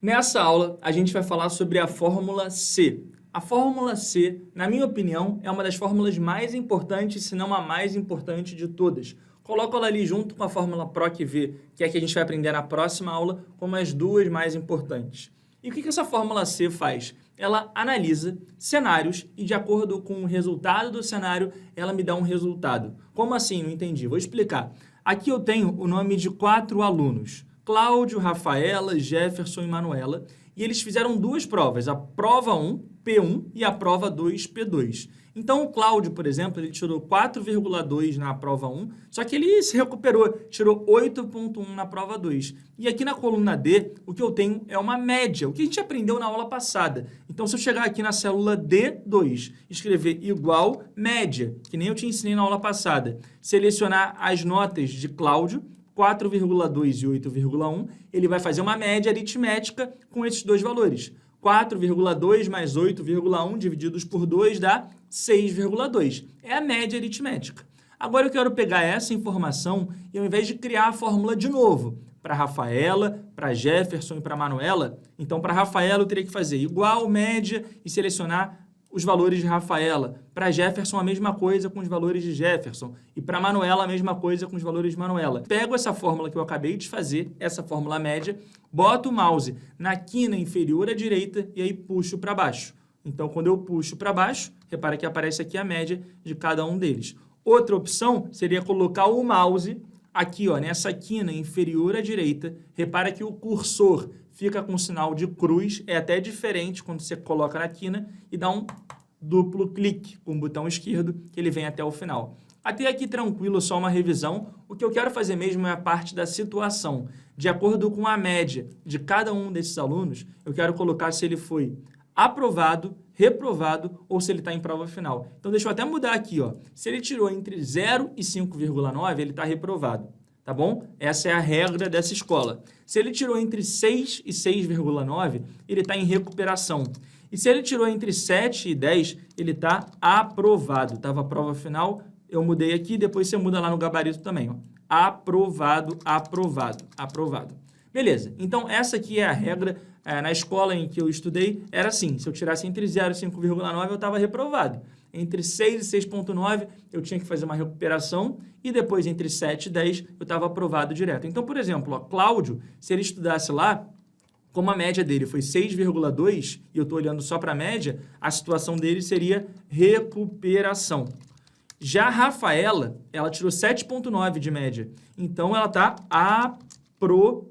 Nessa aula, a gente vai falar sobre a fórmula C. A fórmula C, na minha opinião, é uma das fórmulas mais importantes, se não a mais importante de todas. Coloco ela ali junto com a fórmula PROC-V, que é a que a gente vai aprender na próxima aula, como as duas mais importantes. E o que essa fórmula C faz? Ela analisa cenários e, de acordo com o resultado do cenário, ela me dá um resultado. Como assim? Não entendi. Vou explicar. Aqui eu tenho o nome de 4 alunos. Cláudio, Rafaela, Jefferson e Manuela, e eles fizeram duas provas, a prova 1, P1, e a prova 2, P2. Então, o Cláudio, por exemplo, ele tirou 4,2 na prova 1, só que ele se recuperou, tirou 8,1 na prova 2. E aqui na coluna D, o que eu tenho é uma média, o que a gente aprendeu na aula passada. Então, se eu chegar aqui na célula D2, escrever igual média, que nem eu te ensinei na aula passada, selecionar as notas de Cláudio, 4,2 e 8,1, ele vai fazer uma média aritmética com esses dois valores. 4,2 mais 8,1 divididos por 2 dá 6,2. É a média aritmética. Agora eu quero pegar essa informação e, ao invés de criar a fórmula de novo, para Rafaela, para Jefferson e para Manuela, então para Rafaela eu teria que fazer igual média e selecionar os valores de Rafaela. Para Jefferson, a mesma coisa com os valores de Jefferson. E para Manuela, a mesma coisa com os valores de Manuela. Pego essa fórmula que eu acabei de fazer, essa fórmula média, boto o mouse na quina inferior à direita e aí puxo para baixo. Então, quando eu puxo para baixo, repara que aparece aqui a média de cada um deles. Outra opção seria colocar o mouse aqui, ó, nessa quina inferior à direita. Repara que o cursor fica com sinal de cruz, é até diferente quando você coloca na quina e dá um duplo clique com o botão esquerdo, que ele vem até o final. Até aqui tranquilo, só uma revisão. O que eu quero fazer mesmo é a parte da situação. De acordo com a média de cada um desses alunos, eu quero colocar se ele foi aprovado, reprovado ou se ele está em prova final. Então, deixa eu até mudar aqui, ó. Se ele tirou entre 0 e 5,9, ele está reprovado. Tá bom? Essa é a regra dessa escola. Se ele tirou entre 6 e 6,9, ele está em recuperação. E se ele tirou entre 7 e 10, ele está aprovado. Estava a prova final, eu mudei aqui, depois você muda lá no gabarito também. Ó. Aprovado, aprovado, aprovado. Beleza, então essa aqui é a regra. Na escola em que eu estudei, era assim, se eu tirasse entre 0 e 5,9, eu estava reprovado. Entre 6 e 6,9, eu tinha que fazer uma recuperação e depois entre 7 e 10, eu estava aprovado direto. Então, por exemplo, ó, Cláudio, se ele estudasse lá, como a média dele foi 6,2 e eu estou olhando só para a média, a situação dele seria recuperação. Já a Rafaela, ela tirou 7,9 de média, então ela está aprovado,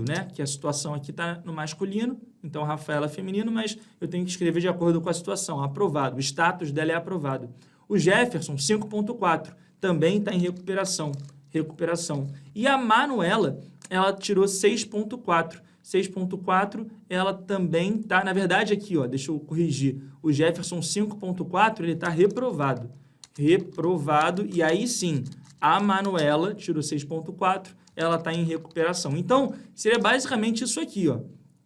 né? Que a situação aqui está no masculino, então a Rafaela é feminino, mas eu tenho que escrever de acordo com a situação, aprovado, o status dela é aprovado. O Jefferson, 5,4, também está em recuperação, recuperação. E a Manuela, ela tirou 6,4, 6,4, ela também está, na verdade aqui, ó, deixa eu corrigir, o Jefferson 5,4, ele está reprovado, reprovado, e aí sim, a Manuela tirou 6,4, ela está em recuperação. Então, seria basicamente isso aqui, ó.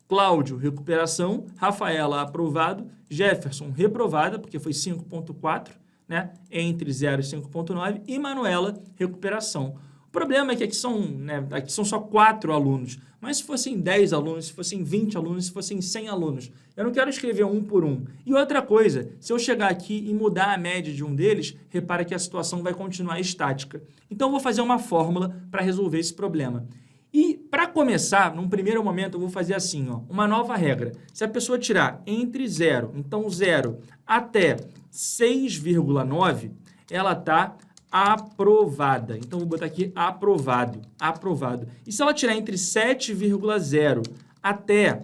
Cláudio, recuperação, Rafaela, aprovado, Jefferson, reprovada, porque foi 5,4, né, entre 0 e 5,9, e Manuela, recuperação. O problema é que aqui são só 4 alunos, mas se fossem 10 alunos, se fossem 20 alunos, se fossem 100 alunos, eu não quero escrever um por um. E outra coisa, se eu chegar aqui e mudar a média de um deles, repara que a situação vai continuar estática. Então, eu vou fazer uma fórmula para resolver esse problema. E, para começar, num primeiro momento, eu vou fazer assim, ó, uma nova regra. Se a pessoa tirar entre 0, então 0 até 6,9, ela está aprovada. Então, vou botar aqui aprovado, aprovado. E se ela tirar entre 7,0 até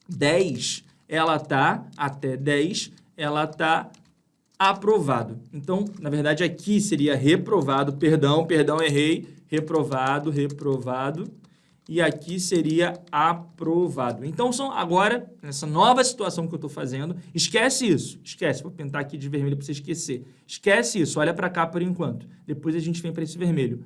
10, ela está aprovado. Então, na verdade, aqui seria reprovado, perdão, errei, reprovado, reprovado, e aqui seria aprovado. Então, agora, nessa nova situação que eu estou fazendo, esquece isso, esquece, vou pintar aqui de vermelho para você esquecer. Esquece isso, olha para cá por enquanto, depois a gente vem para esse vermelho.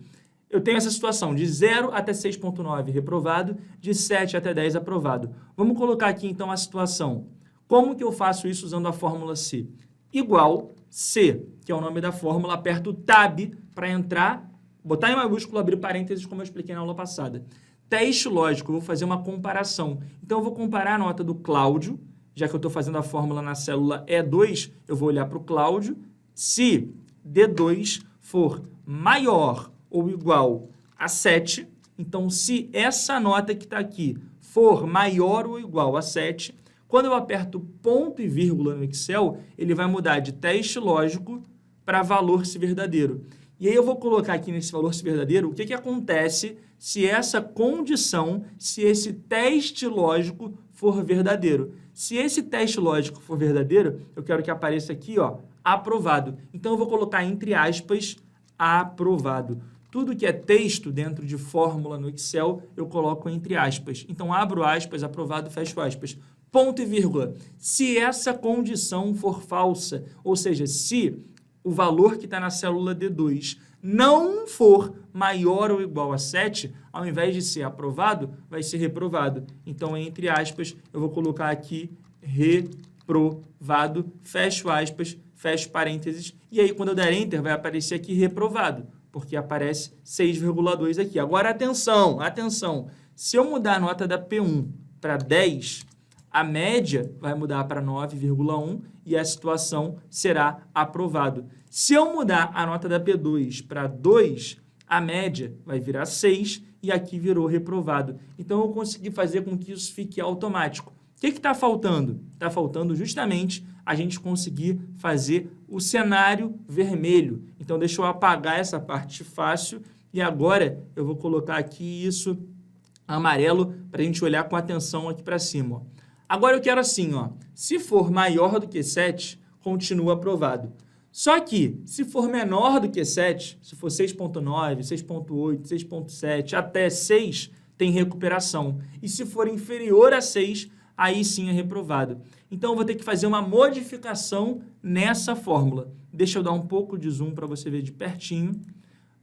Eu tenho essa situação de 0 até 6,9 reprovado, de 7 até 10 aprovado. Vamos colocar aqui, então, a situação. Como que eu faço isso usando a fórmula C? Igual C, que é o nome da fórmula, aperto o Tab para entrar, botar em maiúsculo, abrir parênteses, como eu expliquei na aula passada. Teste lógico, eu vou fazer uma comparação. Então, eu vou comparar a nota do Cláudio, já que eu estou fazendo a fórmula na célula E2, eu vou olhar para o Cláudio. Se D2 for maior ou igual a 7, então, se essa nota que está aqui for maior ou igual a 7, quando eu aperto ponto e vírgula no Excel, ele vai mudar de teste lógico para valor se verdadeiro. E aí eu vou colocar aqui nesse valor se verdadeiro o que acontece se essa condição, se esse teste lógico for verdadeiro. Se esse teste lógico for verdadeiro, eu quero que apareça aqui, ó, aprovado. Então, eu vou colocar entre aspas, aprovado. Tudo que é texto dentro de fórmula no Excel, eu coloco entre aspas. Então, abro aspas, aprovado, fecho aspas. Ponto e vírgula. Se essa condição for falsa, ou seja, se o valor que está na célula D2 não for maior ou igual a 7, ao invés de ser aprovado, vai ser reprovado. Então, entre aspas, eu vou colocar aqui reprovado, fecho aspas, fecho parênteses, e aí quando eu der Enter, vai aparecer aqui reprovado, porque aparece 6,2 aqui. Agora, atenção, atenção. Se eu mudar a nota da P1 para 10, a média vai mudar para 9,1 e a situação será aprovado. Se eu mudar a nota da P2 para 2, a média vai virar 6 e aqui virou reprovado. Então, eu consegui fazer com que isso fique automático. O que está faltando? Está faltando justamente a gente conseguir fazer o cenário vermelho. Então, deixa eu apagar essa parte fácil e agora eu vou colocar aqui isso amarelo para a gente olhar com atenção aqui para cima, ó. Agora eu quero assim, ó, se for maior do que 7, continua aprovado. Só que, se for menor do que 7, se for 6,9, 6,8, 6,7, até 6, tem recuperação. E se for inferior a 6, aí sim é reprovado. Então, eu vou ter que fazer uma modificação nessa fórmula. Deixa eu dar um pouco de zoom para você ver de pertinho.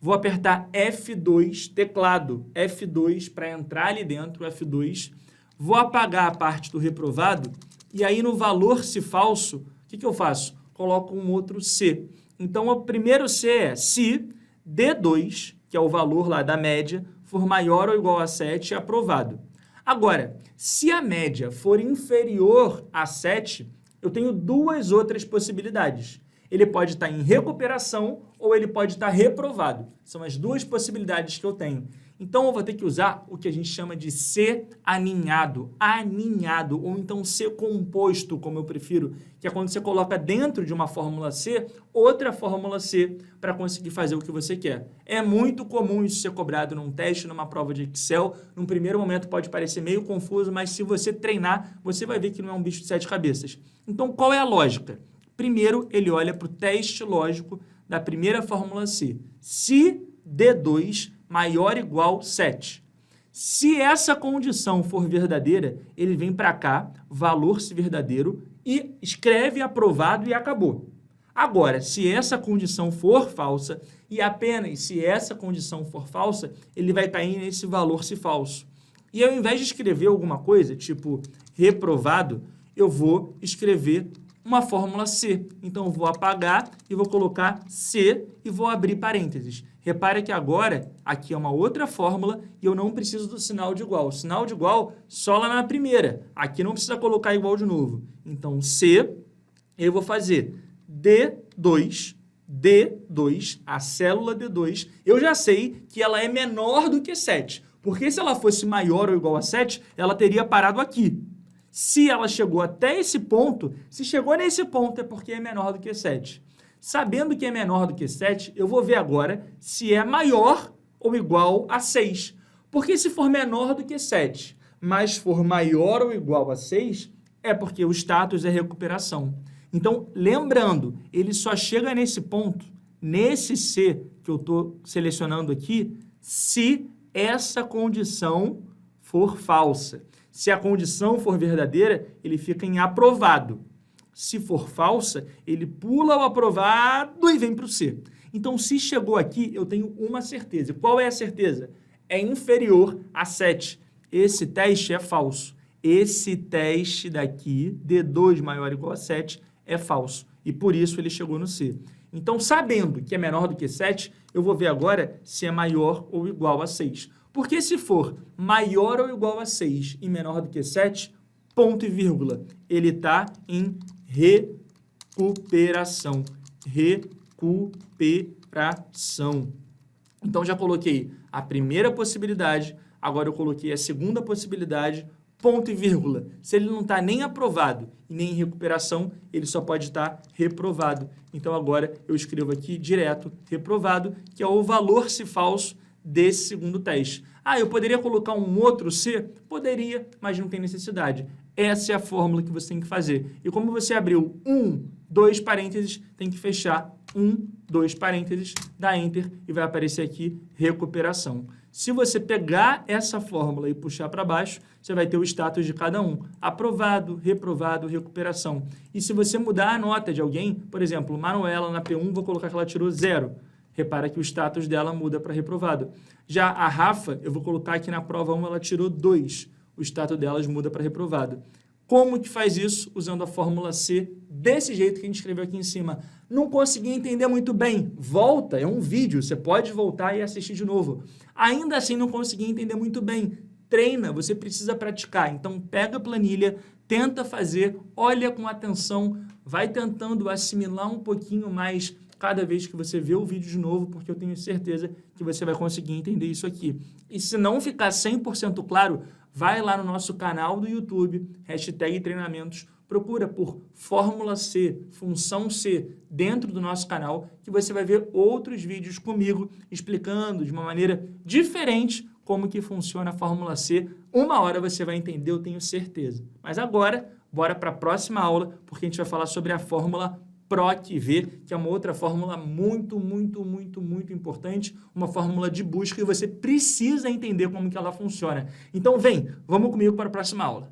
Vou apertar F2, teclado F2 para entrar ali dentro, F2. Vou apagar a parte do reprovado e aí no valor se falso, o que eu faço? Coloco um outro C. Então, o primeiro C é se D2, que é o valor lá da média, for maior ou igual a 7, é aprovado. Agora, se a média for inferior a 7, eu tenho duas outras possibilidades. Ele pode estar em recuperação ou ele pode estar reprovado. São as duas possibilidades que eu tenho. Então, eu vou ter que usar o que a gente chama de C aninhado, ou então C composto, como eu prefiro, que é quando você coloca dentro de uma fórmula C, outra fórmula C, para conseguir fazer o que você quer. É muito comum isso ser cobrado num teste, numa prova de Excel. Num primeiro momento pode parecer meio confuso, mas se você treinar, você vai ver que não é um bicho de 7 cabeças. Então, qual é a lógica? Primeiro, ele olha para o teste lógico da primeira fórmula C. Se D2 maior ou igual a 7. Se essa condição for verdadeira, ele vem para cá, valor se verdadeiro, e escreve aprovado e acabou. Agora, se essa condição for falsa, e apenas se essa condição for falsa, ele vai cair nesse valor se falso. E ao invés de escrever alguma coisa, tipo reprovado, eu vou escrever uma fórmula C. Então, eu vou apagar e vou colocar C e vou abrir parênteses. Repare que agora, aqui é uma outra fórmula e eu não preciso do sinal de igual. O sinal de igual só lá na primeira. Aqui não precisa colocar igual de novo. Então, C, eu vou fazer D2, a célula D2. Eu já sei que ela é menor do que 7. Porque se ela fosse maior ou igual a 7, ela teria parado aqui. Se ela chegou até esse ponto, se chegou nesse ponto é porque é menor do que 7. Sabendo que é menor do que 7, eu vou ver agora se é maior ou igual a 6. Porque se for menor do que 7, mas for maior ou igual a 6, é porque o status é recuperação. Então, lembrando, ele só chega nesse ponto, nesse C que eu estou selecionando aqui, se essa condição for falsa. Se a condição for verdadeira, ele fica em aprovado. Se for falsa, ele pula o aprovado e vem para o C. Então, se chegou aqui, eu tenho uma certeza. Qual é a certeza? É inferior a 7. Esse teste é falso. Esse teste daqui, D2 maior ou igual a 7, é falso. E por isso ele chegou no C. Então, sabendo que é menor do que 7, eu vou ver agora se é maior ou igual a 6. Porque se for maior ou igual a 6 e menor do que 7, ponto e vírgula, ele está em recuperação. Recuperação. Então, já coloquei a primeira possibilidade, agora eu coloquei a segunda possibilidade, ponto e vírgula. Se ele não está nem aprovado e nem em recuperação, ele só pode estar reprovado. Então, agora eu escrevo aqui direto reprovado, que é o valor se falso desse segundo teste. Ah, eu poderia colocar um outro C? Poderia, mas não tem necessidade. Essa é a fórmula que você tem que fazer. E como você abriu 2 parênteses, tem que fechar 2 parênteses, dá Enter e vai aparecer aqui recuperação. Se você pegar essa fórmula e puxar para baixo, você vai ter o status de cada um. Aprovado, reprovado, recuperação. E se você mudar a nota de alguém, por exemplo, Manuela na P1, vou colocar que ela tirou 0. Repara que o status dela muda para reprovado. Já a Rafa, eu vou colocar aqui na prova 1, ela tirou 2. O status delas muda para reprovado. Como que faz isso? Usando a fórmula C, desse jeito que a gente escreveu aqui em cima. Não consegui entender muito bem. Volta, é um vídeo, você pode voltar e assistir de novo. Ainda assim, não consegui entender muito bem. Treina, você precisa praticar. Então, pega a planilha, tenta fazer, olha com atenção, vai tentando assimilar um pouquinho mais cada vez que você vê o vídeo de novo, porque eu tenho certeza que você vai conseguir entender isso aqui. E se não ficar 100% claro, vai lá no nosso canal do YouTube, #treinamentos, procura por Fórmula C, Função C, dentro do nosso canal, que você vai ver outros vídeos comigo explicando de uma maneira diferente como que funciona a Fórmula C. Uma hora você vai entender, eu tenho certeza. Mas agora, bora para a próxima aula, porque a gente vai falar sobre a fórmula PROC-V, que é uma outra fórmula muito importante, uma fórmula de busca e você precisa entender como que ela funciona. Então vem, vamos comigo para a próxima aula.